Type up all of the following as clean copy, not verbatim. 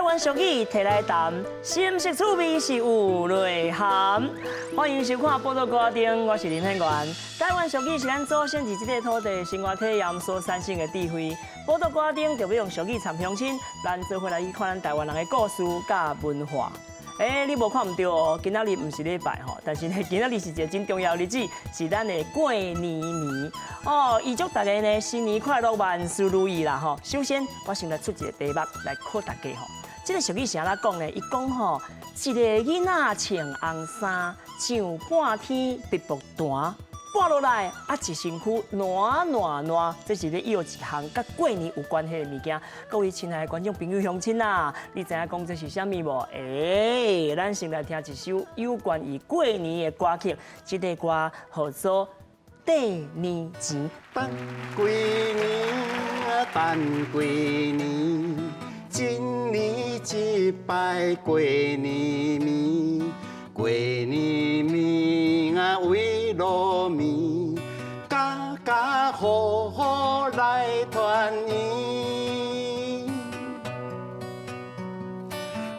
湾俗语摕来谈，深色趣味是有内涵。欢迎收看《报道歌丁》，我是林hen元。台湾俗语是咱祖先伫这个土地生活体验所产生的智慧。报道歌丁就要用俗语参乡亲，咱做伙来去看咱台湾人的故事甲文化。你无看唔到哦，今仔日唔是礼拜吼，但是呢，今仔日是一个真重要的日子，是咱的过年年哦。预祝大家呢新年快乐，万事如意啦吼。首先，我先来出一个题目来考大家吼。这个俗语是安怎讲呢？伊讲吼，一个囡仔穿红衫，上半天直木单。挂落来啊，一身躯暖暖暖，这是咧有一项甲过年有关系的物件。各位亲爱的观众朋友乡亲啊，你知影讲这是啥物无？咱先来听一首有关于过年的歌曲，这个歌叫做《过年前》。等过年啊，等过年，一年一摆过年面。过年面啊，围炉面，家家户户来团圆，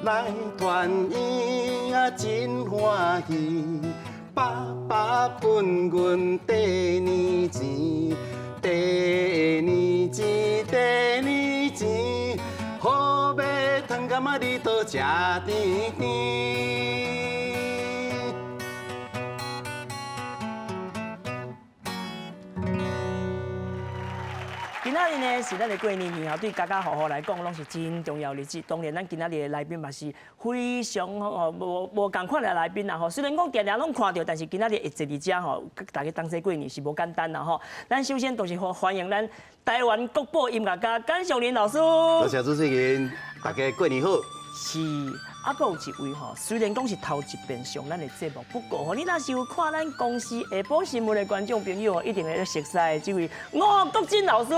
来团圆啊，真欢喜。爸爸分阮第二钱，第二钱，第二钱，好马汤干嘛你都吃甜甜。今仔日呢是咱的过年年后，对家家户户来讲，拢是真重要的日子。当然，咱今仔日的来宾嘛是非常无共款的来宾啦吼。虽然讲定定拢看到，但是今仔日会坐伫遮吼，大家当做过年是无简单啦吼。咱首先就是欢迎咱台湾国宝音乐家简祥林老师。多谢主持人，大家过年好。是。啊，阁有一位吼，虽然讲是头一遍上咱的节目，不过吼，你若是有看咱公司下晡新闻的观众朋友，一定会熟悉这位吴国珍老师。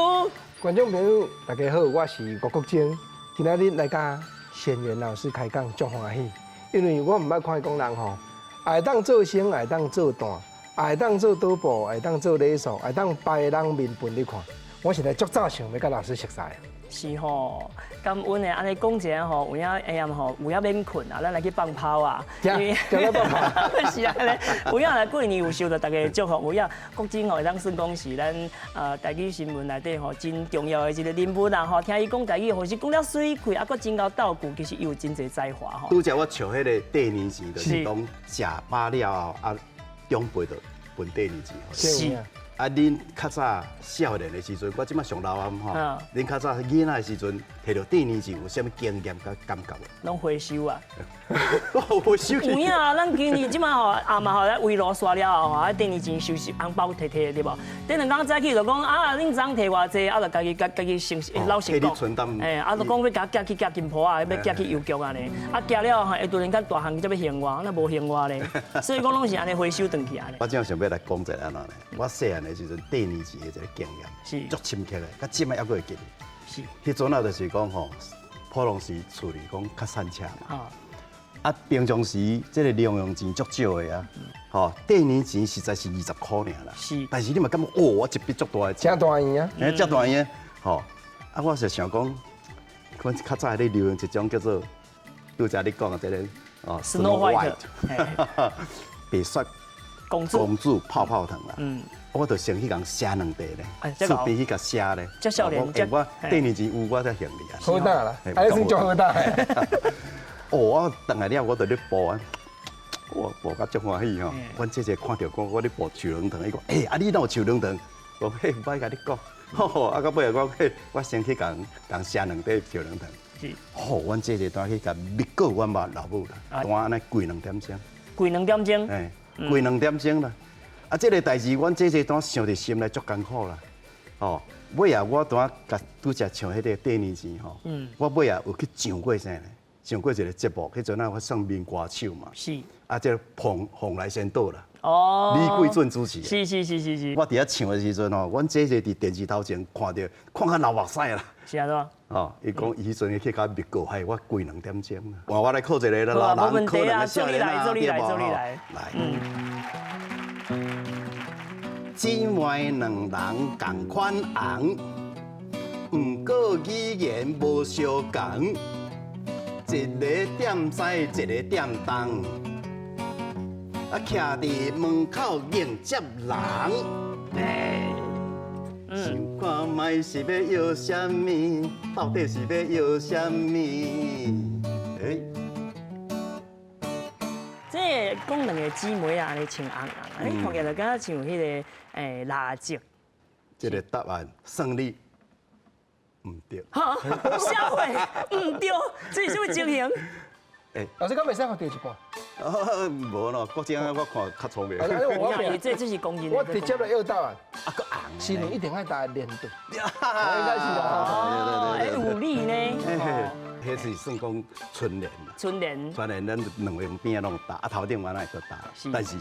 观众朋友，大家好，我是吴国珍。今仔日来甲贤元老师开讲，足欢喜，因为我唔捌看伊讲人吼，爱当做生，爱当做旦，爱当做桌布，爱当做礼数，爱当摆人面分你看。我现在足早想要甲老师熟悉。是吼，感恩的，安尼讲一下吼，有影下吼，有影免困啊，咱来去放炮啊，因为来放炮，是啊，有影来过年有收到大家祝福，有影国珍吼会当算讲是咱台语新闻内底吼真重要的一个人物啦吼，听伊讲台语，或是讲了水气，啊，佫真够道具，其实伊有真侪才华吼。拄则我笑迄个第二钱，就是讲食饱了后啊，长辈就分第二钱。是。啊，恁较早少年的时阵，我即马上老暗吼。恁较早囡仔的时阵，摕到第二钱有啥物经验甲感觉？拢回收啊！回收。有影啊，咱今年即马吼阿妈吼咧围炉刷了后，啊第二钱收拾红包摕摕对无？等两工早起就讲啊，恁昨摕偌济，啊就家己先老实讲。啊就讲要甲寄去寄金铺啊，要寄去邮局啊咧。啊寄了后，会突然间大汉才要还我，那无还我咧。所以讲拢是安尼回收转去安尼。我正想要来讲一下安怎呢？我细汉的时阵，第二钱的一个经验，是足深刻的，甲即摆还佫会记。是。迄阵啊，就是讲吼，普通时厝里讲较散车嘛。啊，平常时即个零用钱足少的啊，吼，第二钱实在是20块尔啦。是。但是你嘛感觉哦，我一笔足大的，真大圆啊！真大圆，吼。啊，我是想讲，阮较早咧流行一种叫做，拄则你讲的这个哦 ，Snow White， 白雪公主泡泡糖啦。我就先去共写两袋咧，顺便去甲写咧。遮少年，我第二钱有我才行李啊。好大啦，还是足好大。哦，我等下了，我就咧播啊，我播甲足欢喜吼。阮姐姐看到讲我咧播树龙糖，伊讲，啊你哪有树龙糖？我嘿，唔歹甲你讲，吼，啊到尾啊我嘿，我先去共写两袋树龙糖。是。吼，阮姐姐当去甲密告阮妈老母啦，当安尼跪2点钟。跪2点钟。哎，跪2点钟啦。啊，这个代志，阮姐姐当想伫心内足艰苦啦。哦，尾啊，我当甲拄则唱迄个第二钱吼。我尾啊有去上过啥呢？上过一个节目，迄阵啊我算民歌手嘛。是。啊，这蓬莱仙岛啦。哦。李贵俊主持。是。我伫遐唱的时阵吼，阮姐姐伫电视头前看到较流目屎啦。是安怎？哦，伊讲伊迄阵去甲密告，害我跪2点钟啦。换我来考一个啦，老人考两个少年啊，对无？来。境外2人同款红，不过语言无相共。一个点西，一个点东，啊，徛伫门口迎接人。想看卖是要要啥物，到底是要要啥物？这讲两个姊妹啊，安尼穿红红，看起来就敢若像迄个蜡烛。这个答案胜利唔对。哈，社会唔对，这是什么情形？老师，敢袂使互对一半？无咯，国正我看较聪明。我讲这是公认的。我直接来要答案，啊个红。是你一定爱答连对。应该是哦，有理呢。迄是算讲春联啦。春联。春联咱两边边拢打，啊头顶我那会搁打，但是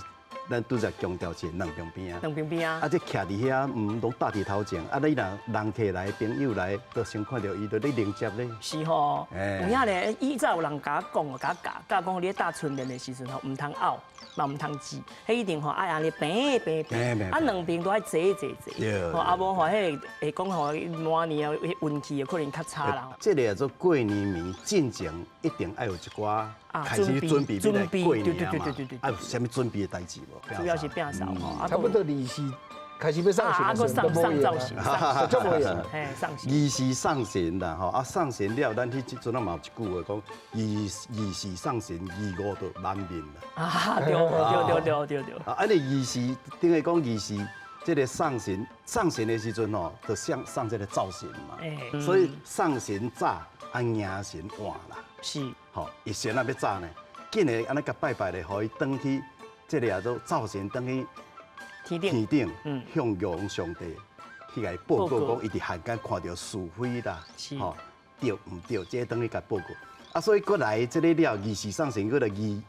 咱拄则强调是两边边啊。两边边啊。啊，这徛伫遐，拢搭伫头前，啊，你若人客来，朋友来，都先看到伊，都咧迎接咧。是吼，有影咧，以前有人甲我讲，甲讲，你咧搭春联的时阵吼，唔通拗，嘛唔通挤，迄一定吼爱安尼平，啊两边都爱坐，吼，啊无吼，迄会讲吼，满年啊运气可能较差啦。这个叫做过年暝，进前一定爱有一寡开始准备要来过年嘛，啊有啥物准备的代志无？主要是变少吼，差不多利息开始要上学的时候都无造型，就无用。嘿，上神。仪式上神啦，吼啊上神了，咱迄阵啊嘛有一句话讲，仪式上神，仪五就满面啦。啊，对。啊，安尼仪式，等于讲仪式，这个上神的时阵吼，就上这个造神嘛。所以上神早，啊迎神晚啦。是。吼，伊神啊要早呢，紧的安尼甲拜拜咧，互伊登去，这个叫做造神登去。天顶，向阳上帝去甲伊报告讲，伊伫汉间看到是非啦，吼对唔对？这等于甲报告。啊，所以过来这个了仪式上神，过来仪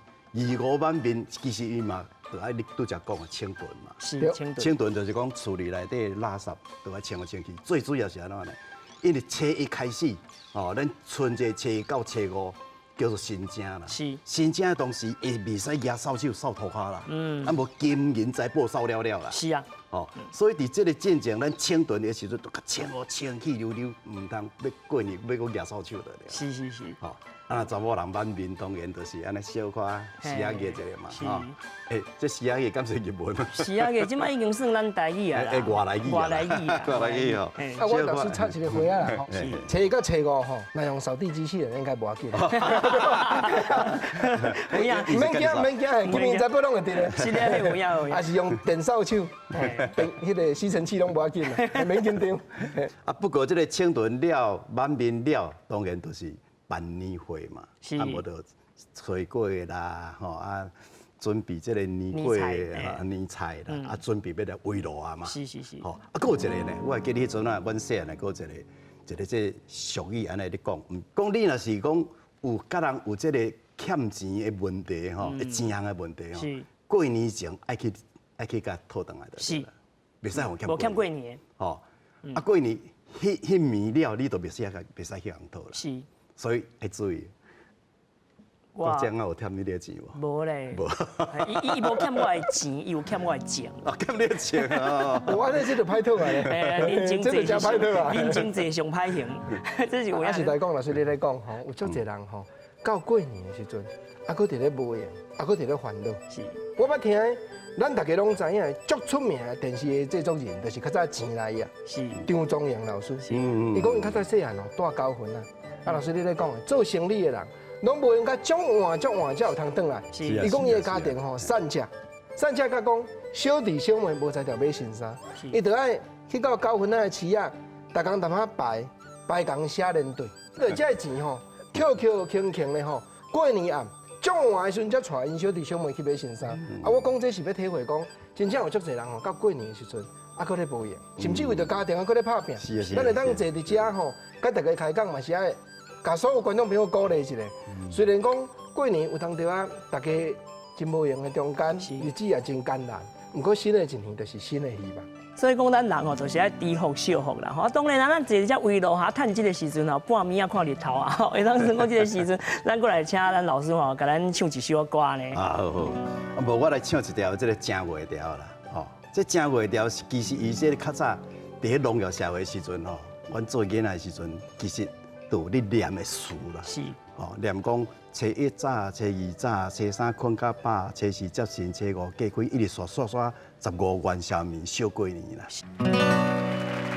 五满面，其实伊嘛，就爱你拄则讲的清顿嘛。是清顿。清顿就是讲厝里内底垃圾都爱清去。最主要是安怎呢？因为初一开始，哦，咱春节初一到初五。叫做新正啦，是新正的同时会袂使举扫帚扫涂骹啦，啊无金银财宝扫了啦，是啊，哦，所以伫这个进前，咱清顿的时阵都较清气溜溜，唔通要过年要讲举扫帚的了。是，哦，啊查某人满面当然就是安尼小可时下月一个嘛，吼，这时下月敢是日文？时下月即摆已经算咱台语啊啦，外来语哦。啊，我老师插一个话啊啦，吼，初一到初五吼，那用扫地机器人应该无要紧。有影，唔免惊，金银财宝拢会得咧。是咧，有影。还是用电扫帚，迄个吸尘器拢无要紧啦，免紧张。啊，不过这个清顿了、满面了，当然都是办年会嘛，啊，无就炊粿啦，吼啊，准备这个年粿、年菜啦，啊，准备要来围炉啊嘛。是。吼，啊，搁有一个呢，我还记得迄阵啊，阮细汉呢，搁有一个这俗语安尼咧讲，讲你若是讲有甲人有这个欠钱的问题吼，钱的问题吼，过年前爱去甲讨回来的，是，袂使互欠。无欠过年。吼，啊，过年迄暝了，你都袂使去人讨啦。是，所以要注意。我这样有欠你点钱无？无咧。无。伊无欠我的钱，伊有欠我的情。啊，欠你的情啊！我那这就歹讨啊咧。人情这就真歹讨啊！人情债上歹行，这是有影。啊，是来讲，老师你来讲吼，有足侪人吼，到过年的时阵，啊，佫伫咧无闲，啊，佫伫咧烦恼。是。我捌听，咱大家拢知影，足出名的电视的制作人，就是较早钱来呀。是。张宗阳老师。是。伊讲伊较早细汉哦，住高分啊。啊，老师你咧讲，做生意的人。拢无应该足晚才有通转来。伊讲伊的家庭吼散食甲讲小弟小妹无才调买新衫，伊就爱去到9分仔的市啊，逐工淡仔排工写连队，这个钱吼轻的吼，过年暗足晚的时阵才带因小弟小妹去买新衫。啊，我讲这是要体会讲，真正有足侪人吼，到过年的时阵啊，搁咧无闲，甚至为着家庭啊，搁咧拍拼。咱会当坐伫遮吼，甲大家开讲嘛是爱。甲所有观众朋友鼓励一下，虽然讲过年有当着啊，大家真无闲的中间，日子也真艰难，不过新的一年就是新的希望。所以讲咱人吼，就是爱知福惜福啦吼。当然咱坐遮围炉下趁这个时阵吼，半暝啊看日头啊，会当算讲这个时阵，咱过来请咱老师吼，甲咱唱一首歌呢。啊好，啊无我来唱一条这个正月调啦，吼，这正月调是其实伊这个较早伫农业社会时阵吼，阮做囡仔时阵其实。都有你念的书啦，是，吼，念讲初一早、初二早、初三困到饱、初四接神、初五过开，一直刷15元宵面小过年啦。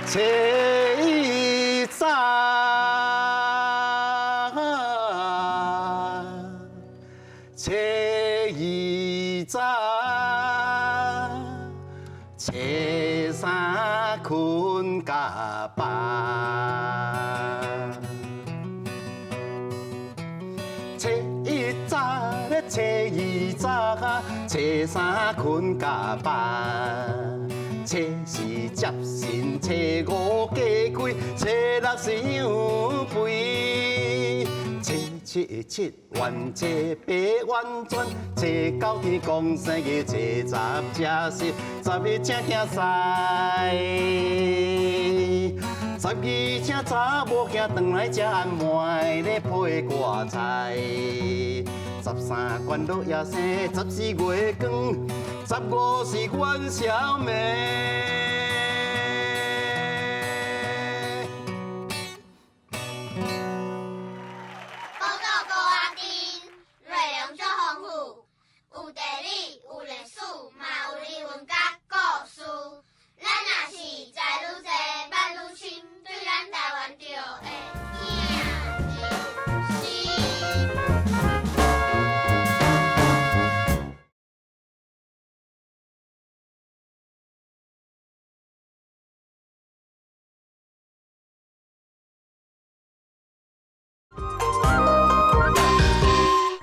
初一早，初二早，初三困到饱。初一早咧，初二早，初三困到饱。初四接神，初五加开，初六是养肥。初七七元，初八元转，初九天公生日，初十吃食，11请兄婿。12请查某囝回来吃暗糜咧配挂菜，13关落夜生，14月光，15是元宵暝。报道高阿丁，内容足丰富，有地理，有历史，嘛有人文甲故事。咱若是知愈多，捌愈深，对咱台湾就会听入心。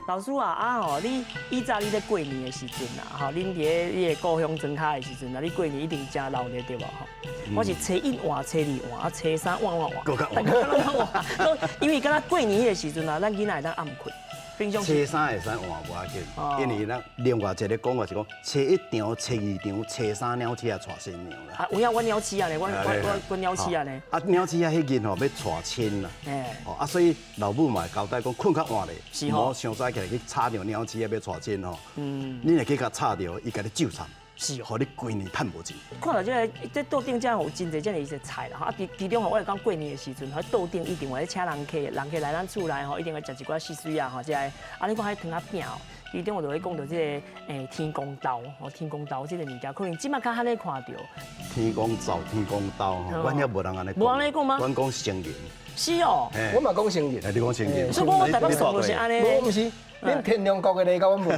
老师啊，你以前你在过年的时阵啊，恁伫你的故乡庄卡的时阵啊，你过年一定真闹热对无吼？我是初一换、初二换、初三换，搁较换。因为敢若过年迄个时阵啊，咱囡仔会当暗困，平常初三会使换无要紧，因为咱另外一个讲话是讲初一场、初二场、初三鸟鼠也带新娘啦。啊，有影我鸟鼠啊呢，我鸟鼠啊呢。啊，鸟鼠啊，迄件吼要带亲啦。哦啊，所以老母嘛会交代讲困较晚咧，唔好上早起来去插着鸟鼠啊要带亲吼。你若去甲插着，伊甲你纠缠。是，互你过年趁无钱。看到这桌顶真有真侪这样的菜啦，啊，其中吼我会讲过年的时阵，迄桌顶一定会请人客来咱厝内吼，一定会食一寡细水啊吼，即个啊，你看迄汤仔饼哦，其中我就会讲到即个天公豆，哦，天公豆即个物件，可能即马较罕咧看到。天公灶、天公豆吼，阮遐无人安尼讲。无安尼讲吗？阮讲成年。是哦。我嘛讲成年。你讲成年。所以我台北送就是安尼。无，毋是。恁天龙国的咧，甲阮无共，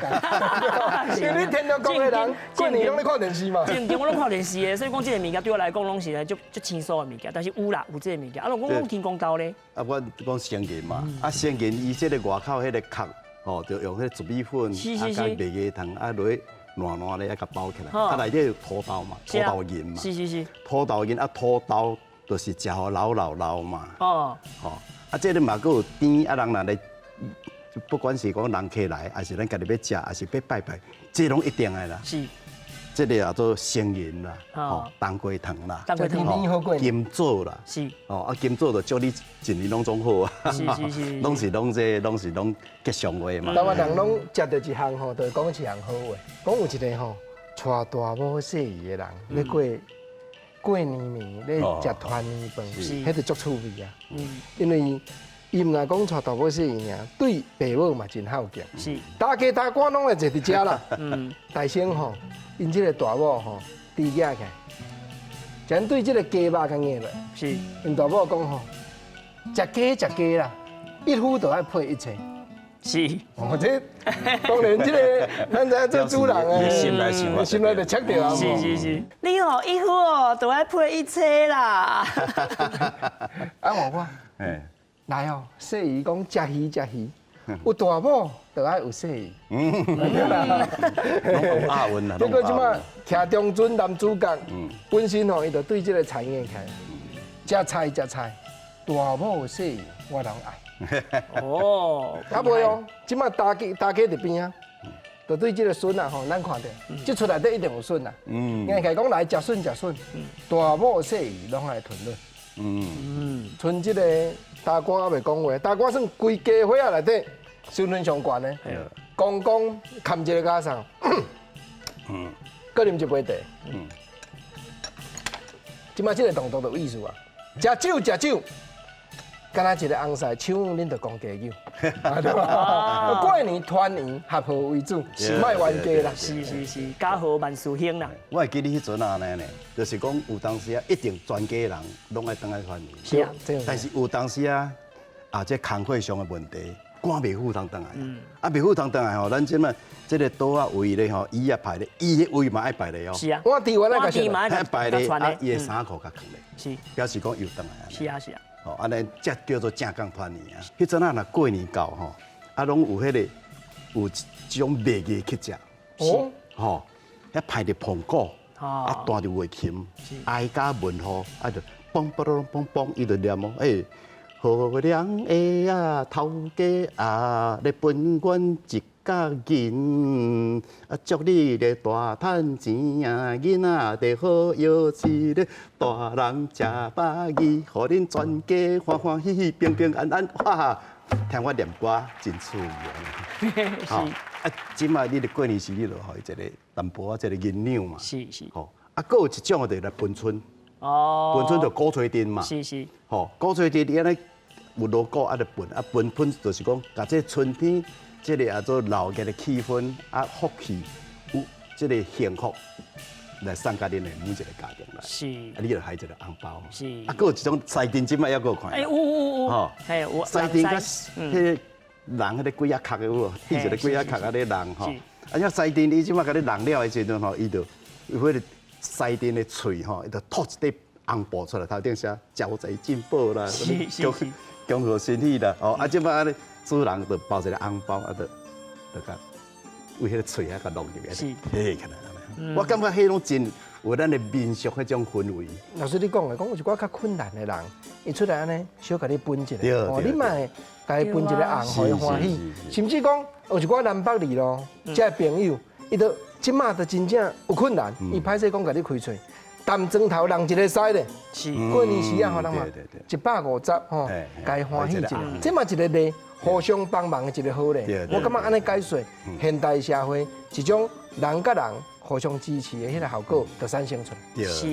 因为恁天龙国的人过年拢咧看电视嘛。正经我拢看电视的，所以讲这个物件对我来讲拢是足轻松的物件，但是有啦，有这个物件。啊，我讲天公豆咧。啊，我讲成年嘛，啊成年伊这个外口迄个壳，哦，就用迄个糯米粉，啊加麦芽糖，啊落去烂咧，啊甲包起来，啊内底有土豆嘛，土豆仁嘛，是，土豆仁啊土豆就是食好老嘛。哦，哦，啊这个嘛佫有甜，啊人若来。不管是讲人客来，还是咱家己要食，还是要拜拜，这拢一定的啦。是，这个叫做生银啦，哦，冬瓜糖啦，金枣啦，是，哦啊金枣就祝你一年拢总好啊。是，拢是吉祥话嘛。台湾人拢食到一项吼，就讲一项好话。讲有一个吼，带大母细姨的人，咧过年暝咧食团圆饭，迄就足趣味啊。因为伊毋来讲带大母细姨尔，对爸母嘛真孝敬。是，大家大官拢会坐伫遮啦。大先吼，因即个大母吼，低架起来，咱对即个鸡肉较硬了。是，因大母讲吼，食鸡啦，一夫就爱配一妻。是，哦，这当然，这个咱在做主人诶，心内就切掉啊。是，你吼一夫哦，都爱配一妻啦。啊，我，来哦，细姨讲食鱼，有大母就爱有细姨。阿文啦。结果即马徛中尊男主角，本身吼伊就对这个菜硬起来，食菜，大母有细姨我拢爱。哦，啊袂哦，即马大家伫边啊，就对这个笋啊吼，咱看到，即厝内底一定有笋啊。硬起来讲来食笋，大母细姨拢爱吞落。剩即个大官也袂讲话，大官算规家伙仔内底身份上悬的。公公含一个家上，搁啉一杯茶。即马即个动作就有意思啊，食酒。敢若一个红菜，抢恁就讲加油，对吧？过年团圆合和为主，卖冤家啦。是，家和万事兴啦。我会记得迄阵啊安尼呢，就是讲有当时啊，一定全家人拢爱当来团圆。是啊，但是有当时啊，这工会上的问题，赶袂赴通倒来。袂赴通倒来吼，咱即摆这个岛啊位咧吼，伊也排咧，伊的位嘛爱排咧哦。是啊，我伫原来个爱排咧，啊，伊的衫裤甲放咧，是，表示讲又倒来。是啊。哦，安尼才叫做正港团圆啊！迄阵啊，若过年到吼，啊，拢有迄个有一种卖艺去食，哦，吼，遐排着捧鼓，哦啊，弹着乐琴，哀家问候，啊，就梆梆梆梆梆，伊就念哦，好良的啊，头家啊，咧分阮一甲银，啊，祝你咧大趁钱啊，囡仔得好有志咧，大人食饱鱼，互恁全家欢欢喜喜、平平安安。哇，听我念歌真趣味啊！好，啊，即摆你咧过年时，你就互伊一个淡薄仔一个银两嘛。是。吼，啊，佫有一种就来分春，哦。分春就鼓吹灯嘛。是。吼，鼓吹灯你安尼有锣鼓啊，就分啊，分就是讲，甲这春天。这个叫做老家的气氛啊，福气有这个幸福来送给恁的每一个家庭来。是。啊，你就还一个红包。是。啊，佫有一种西丁，即摆还佫有看。有。吼，嘿，有。西丁甲迄个人迄个龟仔壳的有，伊一个龟仔壳啊咧人吼。啊，像西丁，伊即摆甲你人了的时阵吼，伊就有迄个西丁的喙吼，伊就吐一块红布出来，头顶写招财进宝啦，恭贺身体啦。哦，啊，即摆安尼。主人就包一个红包，啊，就甲为迄个喙啊，甲弄入去，嘿，看来，我感觉迄种真有咱的民俗迄种氛围。老师你讲的，讲有一寡较困难的人，伊出来安尼小甲你分一下，哦，你卖甲伊分一个红，互伊欢喜。甚至讲有一寡南北里咯，这朋友，伊都即马就真正有困难，伊歹势讲甲你开喙。担砖头人一个使咧，过年时啊，互人嘛150吼，该欢喜一下，这嘛一个礼，互相帮忙的一个好咧。我感觉安尼解说，现代社会一种人甲人互相支持的迄个效果就产生出来。是，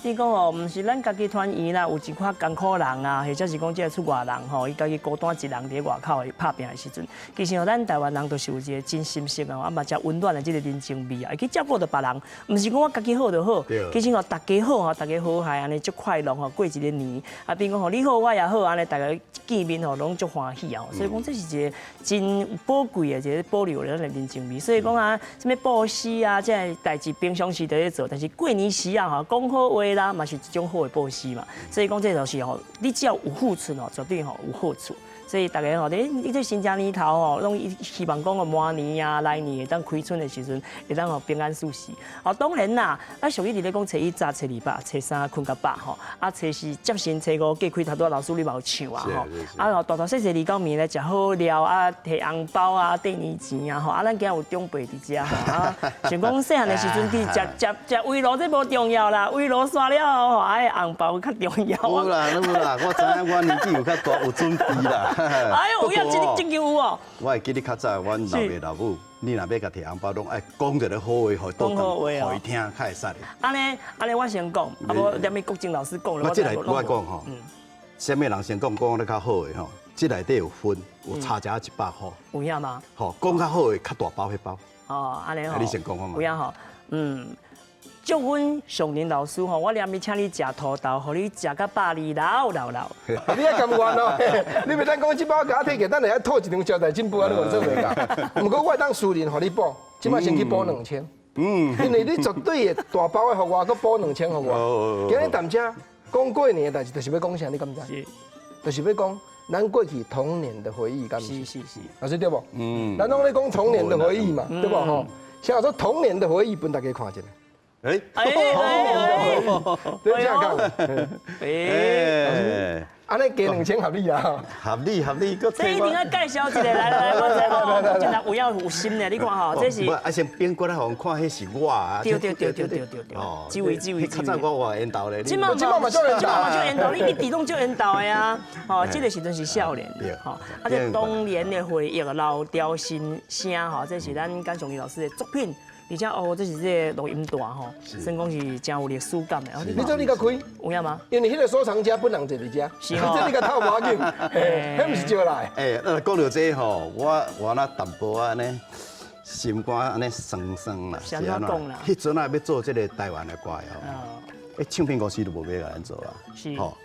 你讲哦，毋是咱家己团圆啦，有一寡艰苦人啊，或者是讲即个出外人吼，伊家己孤单一人伫外口拍拼的时阵，其实咱台湾人都是有一个真心性啊，嘛真温暖的即个人情味啊，会去照顾到别人，毋是讲我家己好就好，其实吼大家好吼，大家好嗨安尼足快乐吼，过一个年，啊，比如讲吼你好我也好，安尼大家见面吼拢足欢喜啊，所以讲这是一个真宝贵的一个保留咱的人情味，所以讲啊，什么布施啊，即个代志平常时都在做，但是过年时啊，吼讲好话啦，嘛是一种好的布施嘛。所以讲这就是吼，你只要有付出吼，绝对吼有好处。所以大家吼，你这新正年头吼，拢希望讲个明年啊、来年会当开春的时阵，会当吼平安舒适。哦，当然啦，啊，属于伫咧讲初一早、初二八、初三困较饱吼，啊，初四接神、初五隔开头多老师你嘛有唱啊吼，啊，然后大大细细二到暝来食好料啊，摕红包啊、过年钱啊吼，啊，咱今有长辈伫遮吼啊，像讲细汉的时阵去食围炉，这无重要啦，围炉煞了吼，啊，红包较重要啊。有啦，我知影我年纪有较大，有准备啦。哎呦，有真有哦！我会记得较早，阮老爸老母，你若要甲摕红包，拢爱讲一个好话，互互伊听，较会使。安尼我先讲，啊无连咪国政老师讲了。我这来我讲吼，什么人先讲咧较好的吼？这内底有分，有差价100块。有影吗？吼，讲较好的较大包迄包。哦，安尼吼。你先讲好嘛？有影吼，祝阮上年老师吼，我连咪请你食土豆，互你食到120老。你也甘愿哦，你袂当讲即包甲我摕去，等下要吐一张招财进步啊，你话做袂到。不过我当私人互你补，即摆先去补2000。因为你绝对的大包的互我，佮补2000互我。今日谈遮讲过年的代志，就是要讲啥？你敢知？是，就是要讲咱过去童年的回忆，敢是？是，老师对不？咱拢咧讲童年的回忆嘛，对不？吼，想说童年的回忆，分大家看一下。哎，对，这样讲。安尼加2000合理啊？合理，这一定要介绍一个，来，我这吼，真系有心的，你看吼，这是。啊，先变过来互看，迄是我啊。对。几位。较早我缘投咧。今嘛嘛就缘投，你一直拢就缘投的啊。哦，这个时阵是少年，吼，啊，这当年的回忆，老调新声，吼，这是咱甘雄义老师的作品。而且哦，这是这个录音带吼，算讲是真有历史感的。你做你甲开，有影吗？因为迄个收藏家本人坐伫遮，是哦这你甲偷无要紧，迄毋是招来。那讲到这吼，我那淡薄仔呢，心肝安尼酸酸啦。是安怎讲啦？迄阵啊要做这个台湾的歌吼，唱片公司都无要甲咱做啊。是。吼，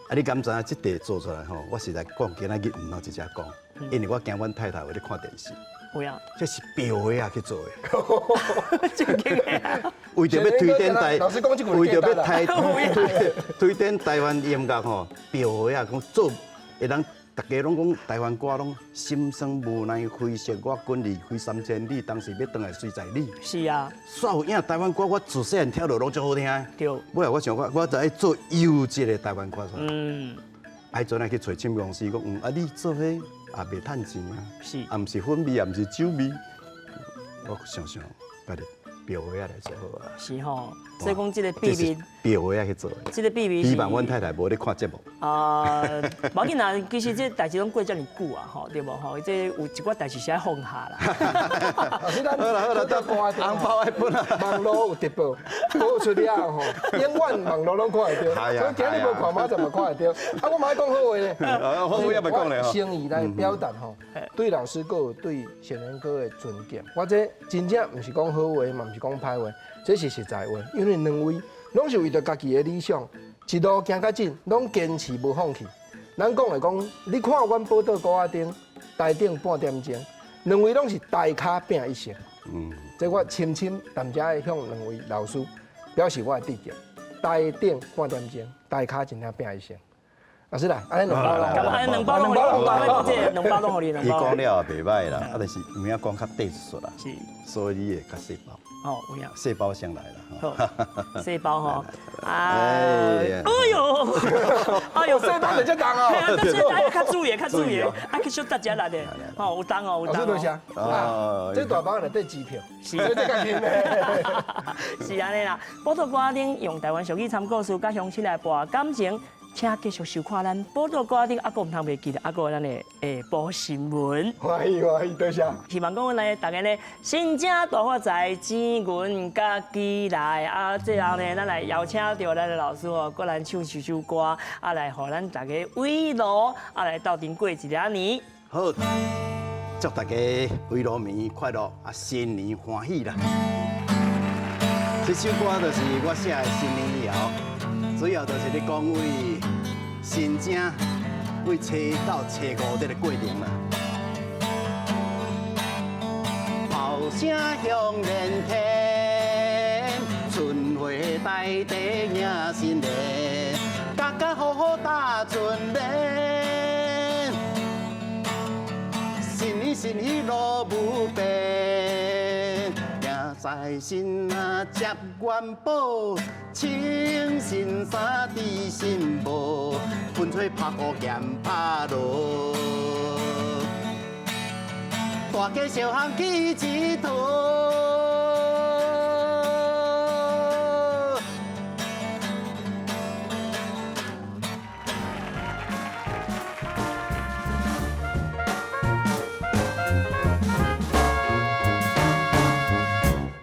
啊你敢知影这题做出来吼？我实在讲今仔日唔通直接讲，因为我惊阮太太会咧看电视。有影。这是标的啊去做的。正经的。为着要推展台，老师讲这句为着要推展台湾音乐吼，标的啊讲做，会当大家拢讲台湾歌拢心酸无奈挥斥我滚离开3000里，当时要倒来水在你。是啊。煞有影台湾歌我自细汉跳落拢足好听的。对。尾来我想我就爱做优质的台湾歌出来。嗯。爱阵来去找唱片公司讲，啊你做迄也袂趁钱啊。是。啊毋是粉味，也毋是酒味。我想想，家己标的来做好啊。是吼，所以讲这个秘密。标的去做。这个秘密是。希望阮太太无咧看节目。无要紧啦，其实这代志拢过遮尔久啊，吼，对无吼？这有一寡代志是爱放下啦。老师，咱好啦，咱红包爱分啊。网络有直播，播出了吼，永远网络拢看会到。所以今日无看，马上嘛看会到。啊，我嘛爱讲好话咧。好话也袂讲咧吼。诚意来表达吼，对老师个有对贤人哥的尊敬。我这真正毋是讲好话，嘛毋是讲歹话，这是实在话。因为两位拢是为着家己的理想，一路行较近，拢坚持无放弃。咱讲来讲，你看阮宝岛高仔顶，台顶半点钟，两位拢是大卡拼一声。这我深深淡薄仔向两位老师表示我的致敬。台顶半点钟，大卡真正拼一声。老师来，安尼两包啦，安尼两包拢好，这两包拢好你两包。伊讲了也袂歹啦，啊，但是唔要讲较特殊啦。是。所以你会较细包。哦，有影。细包先来啦。好，细包吼。哎呦，哎呦，细包就这重哦。但是大家较注意，较注意，啊，去小大家来的，吼，有重哦，有重。老师多谢。啊，这大包内底机票，是，这较轻的。是安尼啦，宝岛歌仔顶用台湾俗语参考书甲乡亲来博感情。请继续收看咱宝岛歌仔顶，还佫唔通袂记得，还佫咱的下晡新闻。欢迎，多谢。希望讲咱大家呢，新正大发财，钱银家己来啊！最后呢，咱来邀请到咱的老师哦，过来唱首歌，啊来互咱大家慰劳，啊来斗阵过一年。好，祝大家慰劳年快乐，啊新年欢喜啦！这首歌就是我写的新年谣。主要就是咧讲为新正为初到初五这个过程啦。炮声响连天，春花大地迎新年，家家户户打春联，新年新喜乐无边。财神啊接元宝，清新衫知新帽，风吹拍鼓剑拍锣，大家小巷起一堂。